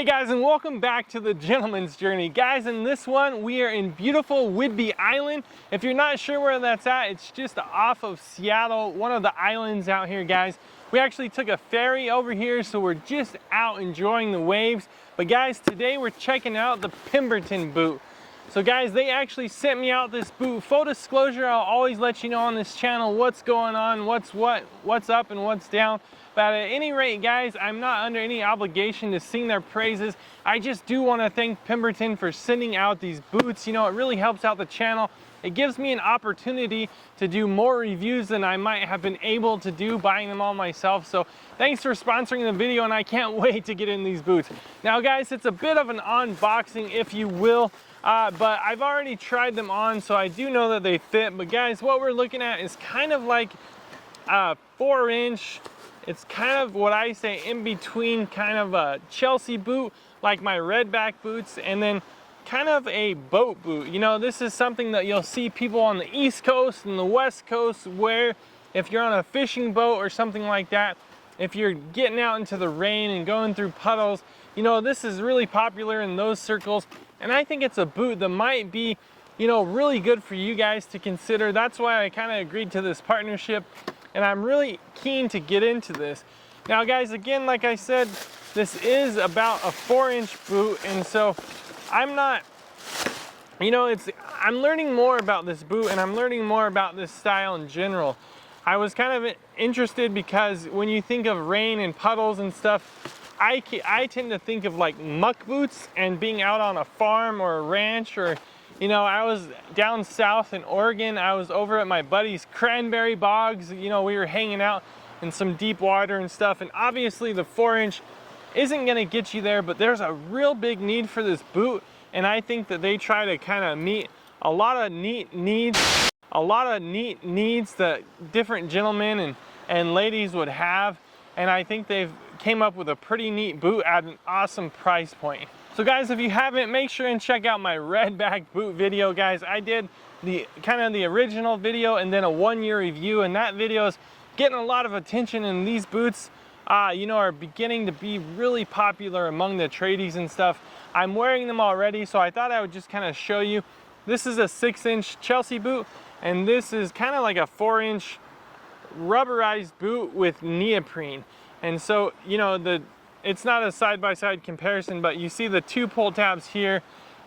Hey guys, and welcome back to the Gentleman's Journey. Guys, in this one, we are in beautiful Whidbey Island. If you're not sure where that's at, it's just off of Seattle, one of the islands out here, guys. We actually took a ferry over here, so we're just out enjoying the waves. But guys, today we're checking out the Pemberton boot. So guys, they actually sent me out this boot. Full disclosure, I'll always let you know on this channel what's going on, what's up and what's down. But at any rate, guys, I'm not under any obligation to sing their praises. I just do want to thank Pemberton for sending out these boots. You know, it really helps out the channel. It gives me an opportunity to do more reviews than I might have been able to do buying them all myself. So thanks for sponsoring the video, and I can't wait to get in these boots. Now guys, it's a bit of an unboxing, if you will, but I've already tried them on, so I do know that they fit. But guys, what we're looking at is kind of like a 4-inch, it's kind of what I say in between kind of a Chelsea boot, like my redback boots, and then kind of a boat boot. You know, this is something that you'll see people on the East Coast and the West Coast wear if you're on a fishing boat or something like that. If you're getting out into the rain and going through puddles, you know, this is really popular in those circles. And I think it's a boot that might be, you know, really good for you guys to consider. That's why I kind of agreed to this partnership, and I'm really keen to get into this. Now guys, again, like I said, this is about a 4-inch boot, and so I'm not, you know, I'm learning more about this boot, and I'm learning more about this style in general. I was kind of interested because when you think of rain and puddles and stuff, I tend to think of like muck boots and being out on a farm or a ranch, or, you know, I was down south in Oregon. I was over at my buddy's cranberry bogs. You know, we were hanging out in some deep water and stuff, and obviously the 4-inch isn't gonna get you there, but there's a real big need for this boot, and I think that they try to kind of meet a lot of neat needs that different gentlemen and ladies would have, and I think they've came up with a pretty neat boot at an awesome price point. So guys, if you haven't, make sure and check out my redback boot video, guys. I did the kind of the original video and then a 1-year review, and that video is getting a lot of attention, and these boots you know, are beginning to be really popular among the tradies and stuff. I'm wearing them already, so I thought I would just kind of show you. This is a 6-inch Chelsea boot, and this is kind of like a 4-inch rubberized boot with neoprene. And so, you know, it's not a side-by-side comparison, but you see the 2 pull tabs here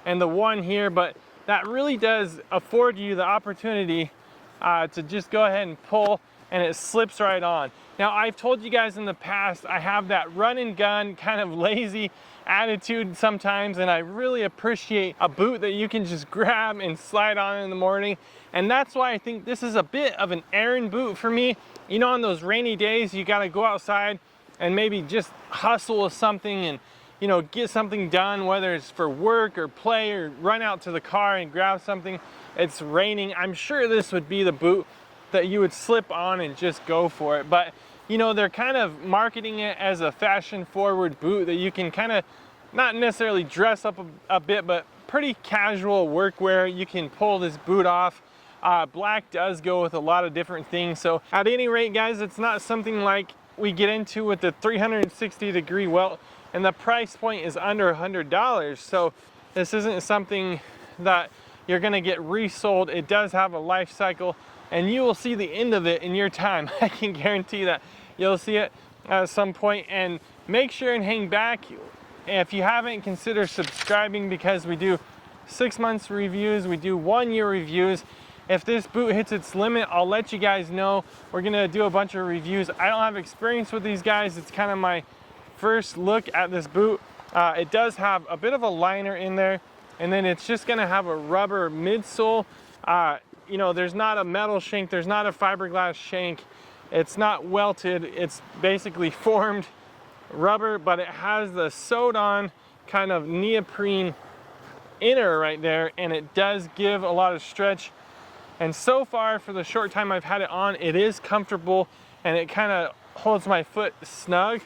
and the 1 here, but that really does afford you the opportunity to just go ahead and pull, and it slips right on. Now, I've told you guys in the past, I have that run and gun kind of lazy attitude sometimes, and I really appreciate a boot that you can just grab and slide on in the morning. And that's why I think this is a bit of an errand boot for me. You know, on those rainy days, you gotta go outside and maybe just hustle with something and, you know, get something done, whether it's for work or play or run out to the car and grab something. It's raining. I'm sure this would be the boot that you would slip on and just go for it. But you know, they're kind of marketing it as a fashion forward boot that you can kind of not necessarily dress up a bit, but pretty casual workwear. You can pull this boot off. Black does go with a lot of different things. So at any rate, guys, it's not something like we get into with the 360-degree welt, and the price point is under $100. So this isn't something that you're gonna get resold. It does have a life cycle, and you will see the end of it in your time. I can guarantee that you'll see it at some point. And make sure and hang back. If you haven't, consider subscribing, because we do 6 months reviews, we do 1-year reviews. If this boot hits its limit, I'll let you guys know. We're gonna do a bunch of reviews. I don't have experience with these guys. It's kind of my first look at this boot. It does have a bit of a liner in there, and then it's just gonna have a rubber midsole. You know, there's not a metal shank, there's not a fiberglass shank, it's not welted, it's basically formed rubber, but it has the sewed on kind of neoprene inner right there, and it does give a lot of stretch. And so far, for the short time I've had it on, it is comfortable, and it kind of holds my foot snug,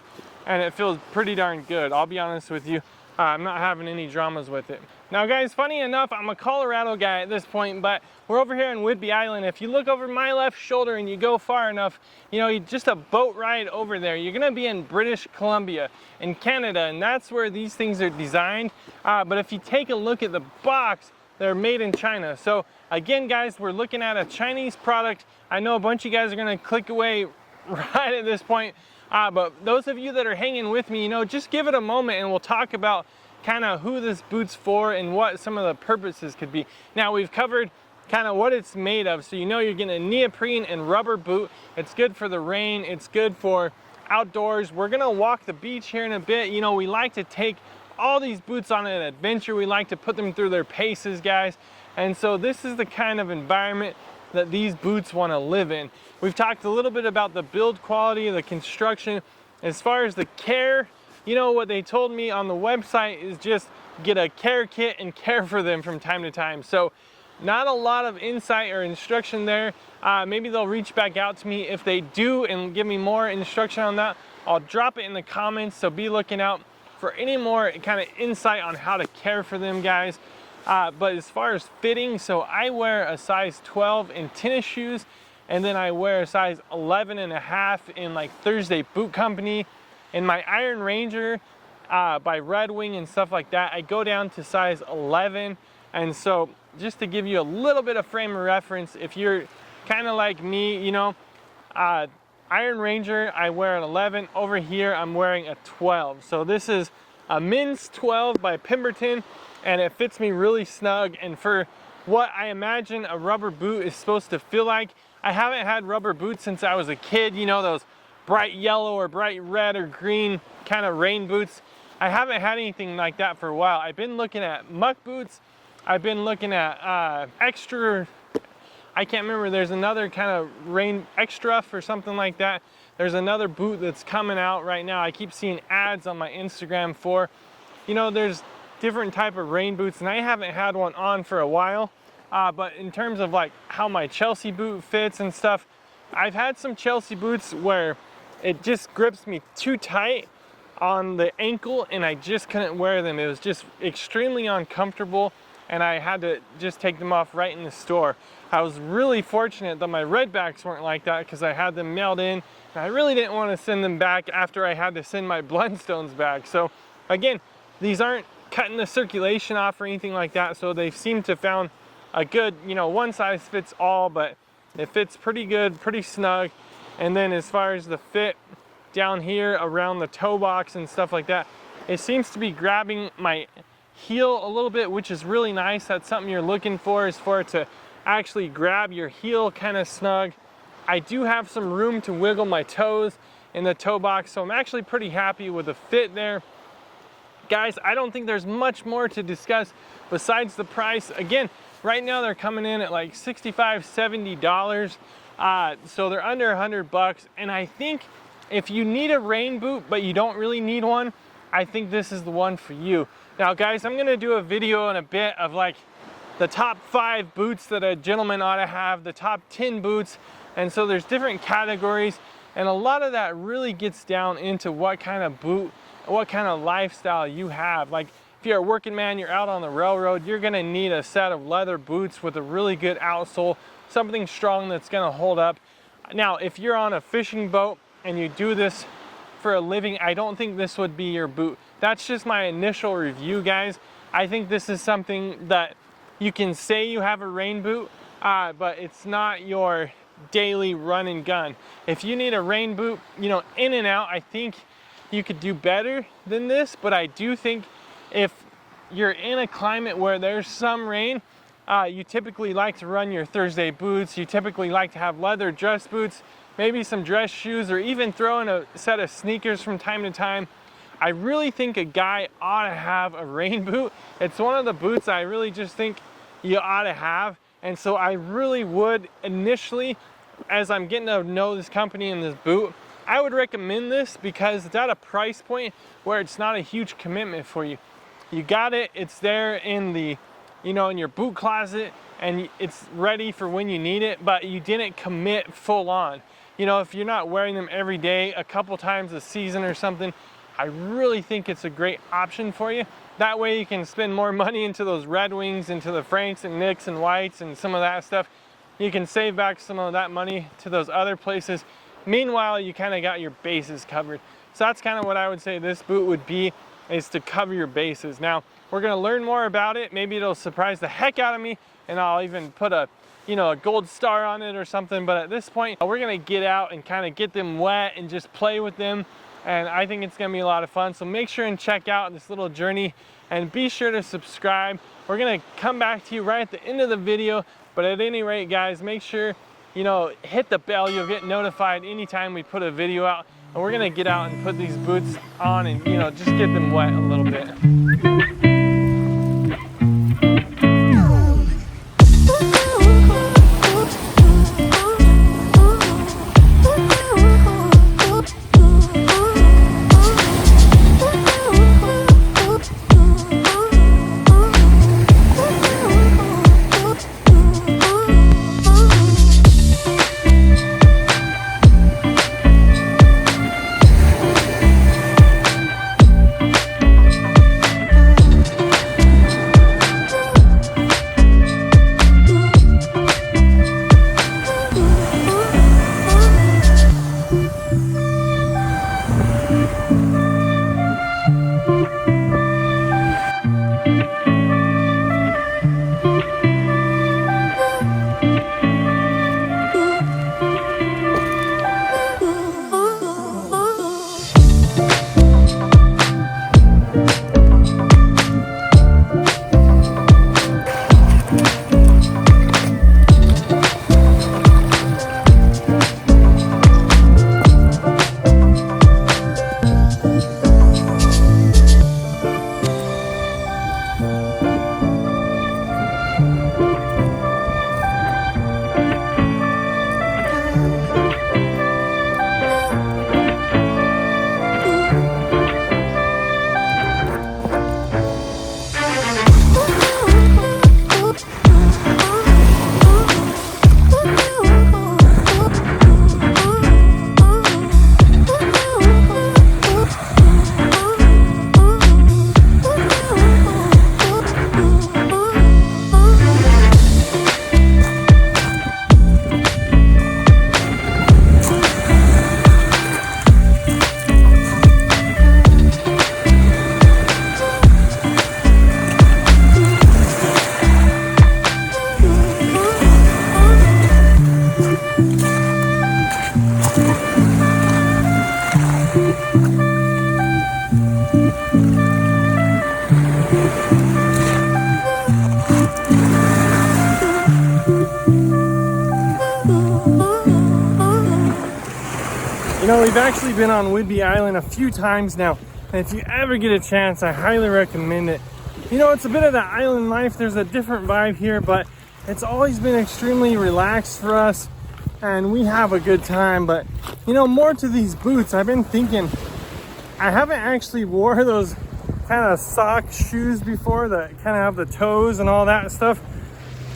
and it feels pretty darn good. I'll be honest with you, I'm not having any dramas with it. Now guys, funny enough, I'm a Colorado guy at this point, but we're over here in Whidbey Island. If you look over my left shoulder and you go far enough, you know, just a boat ride over there, you're gonna be in British Columbia in Canada, and that's where these things are designed. But if you take a look at the box, they're made in China. So again, guys, we're looking at a Chinese product. I know a bunch of you guys are gonna click away right at this point, but those of you that are hanging with me, you know, just give it a moment and we'll talk about kind of who this boot's for and what some of the purposes could be. Now we've covered kind of what it's made of, so you know you're getting a neoprene and rubber boot. It's good for the rain, it's good for outdoors. We're gonna walk the beach here in a bit. You know, we like to take all these boots on an adventure. We like to put them through their paces, guys. And so this is the kind of environment that these boots want to live in. We've talked a little bit about the build quality, the construction. As far as the care, you know, what they told me on the website is just get a care kit and care for them from time to time. So not a lot of insight or instruction there. Maybe they'll reach back out to me. If they do and give me more instruction on that, I'll drop it in the comments. So be looking out for any more kind of insight on how to care for them, guys. But as far as fitting, so I wear a size 12 in tennis shoes, and then I wear a size 11.5 in like Thursday Boot Company. In my Iron Ranger by Red Wing and stuff like that, I go down to size 11. And so just to give you a little bit of frame of reference, if you're kind of like me, you know, Iron Ranger, I wear an 11. Over here, I'm wearing a 12. So this is a men's 12 by Pemberton, and it fits me really snug. And for what I imagine a rubber boot is supposed to feel like, I haven't had rubber boots since I was a kid, you know, those bright yellow or bright red or green kind of rain boots. I haven't had anything like that for a while. I've been looking at muck boots. I've been looking at extra, I can't remember, there's another kind of rain extra or something like that. There's another boot that's coming out right now. I keep seeing ads on my Instagram for, you know, there's different type of rain boots, and I haven't had one on for a while. But in terms of like how my Chelsea boot fits and stuff, I've had some Chelsea boots where it just grips me too tight on the ankle and I just couldn't wear them. It was just extremely uncomfortable and I had to just take them off right in the store. I was really fortunate that my redbacks weren't like that because I had them mailed in and I really didn't want to send them back after I had to send my Bloodstones back. So again, these aren't cutting the circulation off or anything like that, so they seem to have found a good, you know, one size fits all, but it fits pretty good, pretty snug. And then as far as the fit down here around the toe box and stuff like that, it seems to be grabbing my heel a little bit, which is really nice. That's something you're looking for, is for it to actually grab your heel kind of snug. I do have some room to wiggle my toes in the toe box, so I'm actually pretty happy with the fit there. Guys, I don't think there's much more to discuss besides the price. Again, right now they're coming in at like $65, $70. So they're under $100, and I think if you need a rain boot but you don't really need one, I think this is the one for you. Now guys, I'm gonna do a video in a bit of like the top 5 boots that a gentleman ought to have, the top 10 boots, and so there's different categories, and a lot of that really gets down into what kind of boot, what kind of lifestyle you have. Like if you're a working man, you're out on the railroad, you're gonna need a set of leather boots with a really good outsole, something strong that's gonna hold up. Now, if you're on a fishing boat and you do this for a living, I don't think this would be your boot. That's just my initial review, guys. I think this is something that you can say you have a rain boot, but it's not your daily run and gun. If you need a rain boot, you know, in and out, I think you could do better than this, but I do think if you're in a climate where there's some rain, you typically like to run your Thursday boots, you typically like to have leather dress boots, maybe some dress shoes, or even throw in a set of sneakers from time to time. I really think a guy ought to have a rain boot. It's one of the boots I really just think you ought to have. And so I really would initially, as I'm getting to know this company and this boot, I would recommend this because it's at a price point where it's not a huge commitment for you. You got it, it's there in the, you know, in your boot closet, and it's ready for when you need it, but you didn't commit full on. You know, if you're not wearing them every day, a couple times a season or something, I really think it's a great option for you. That way you can spend more money into those Red Wings, into the Franks and Nicks and Whites and some of that stuff. You can save back some of that money to those other places. Meanwhile, you kind of got your bases covered. So that's kind of what I would say this boot would be, is to cover your bases. Now, we're gonna learn more about it. Maybe it'll surprise the heck out of me, and I'll even put a gold star on it or something. But at this point, we're gonna get out and kind of get them wet and just play with them. And I think it's gonna be a lot of fun. So make sure and check out this little journey, and be sure to subscribe. We're gonna come back to you right at the end of the video. But at any rate, guys, make sure, hit the bell. You'll get notified anytime we put a video out. And we're gonna get out and put these boots on and, just get them wet a little bit. We've actually been on Whidbey Island a few times now, and if you ever get a chance, I highly recommend it. It's a bit of the island life. There's a different vibe here, but it's always been extremely relaxed for us, and we have a good time. But more to these boots, I've been thinking, I haven't actually wore those kind of sock shoes before that kind of have the toes and all that stuff,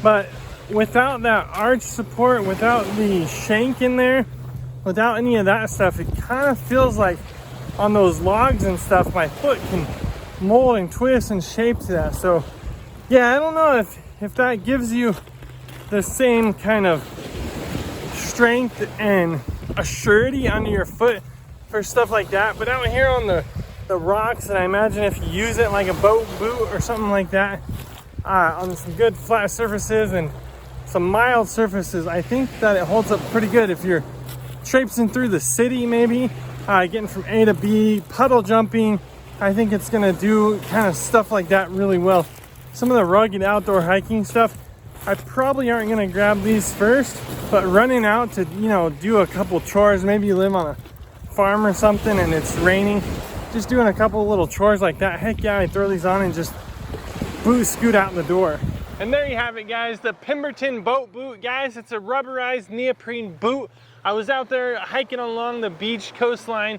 but without that arch support, without the shank in there, without any of that stuff, it kind of feels like on those logs and stuff, my foot can mold and twist and shape to that. So yeah, I don't know if that gives you the same kind of strength and a surety under your foot for stuff like that. But out here on the rocks, and I imagine if you use it like a boat boot or something like that, on some good flat surfaces and some mild surfaces, I think that it holds up pretty good. If you're traipsing through the city, maybe getting from A to B, puddle jumping, I think it's gonna do kind of stuff like that really well. Some of the rugged outdoor hiking stuff, I probably aren't gonna grab these first, but running out to do a couple chores, maybe you live on a farm or something and it's raining, just doing a couple little chores like that, heck yeah, I throw these on and just scoot out the door. And there you have it, guys, the Pemberton boat boot. Guys, it's a rubberized neoprene boot. I was out there hiking along the beach coastline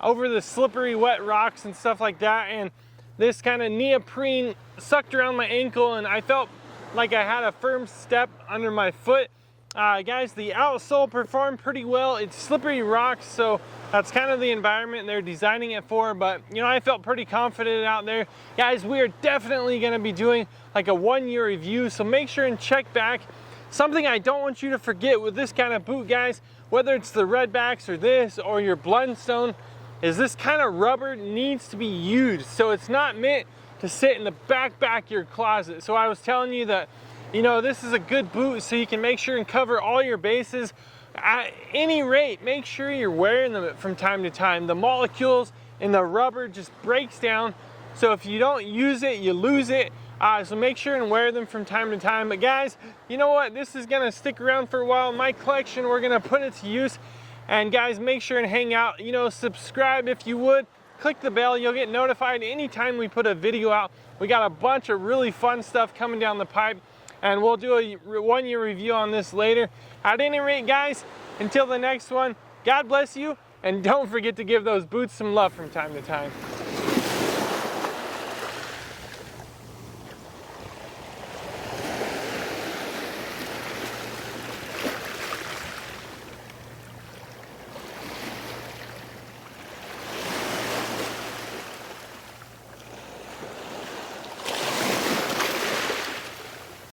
over the slippery wet rocks and stuff like that, and this kind of neoprene sucked around my ankle, and I felt like I had a firm step under my foot, Guys, the outsole performed pretty well. It's slippery rocks, so that's kind of the environment they're designing it for, but you know, I felt pretty confident out there. Guys, we are definitely going to be doing like a 1-year review, so make sure and check back. Something I don't want you to forget with this kind of boot, guys, whether it's the Redbacks or this or your Blundstone, is this kind of rubber needs to be used. So it's not meant to sit in the back of your closet. So I was telling you that, you know, this is a good boot so you can make sure and cover all your bases. At any rate, make sure you're wearing them from time to time. The molecules in the rubber just breaks down. So if you don't use it, you lose it. So make sure and wear them from time to time. But guys, you know what? This is gonna stick around for a while. In my collection, we're gonna put it to use. And guys, make sure and hang out. You know, subscribe if you would. Click the bell. You'll get notified anytime we put a video out. We got a bunch of really fun stuff coming down the pipe. And we'll do a 1-year review on this later. At any rate, guys, until the next one, God bless you. And don't forget to give those boots some love from time to time.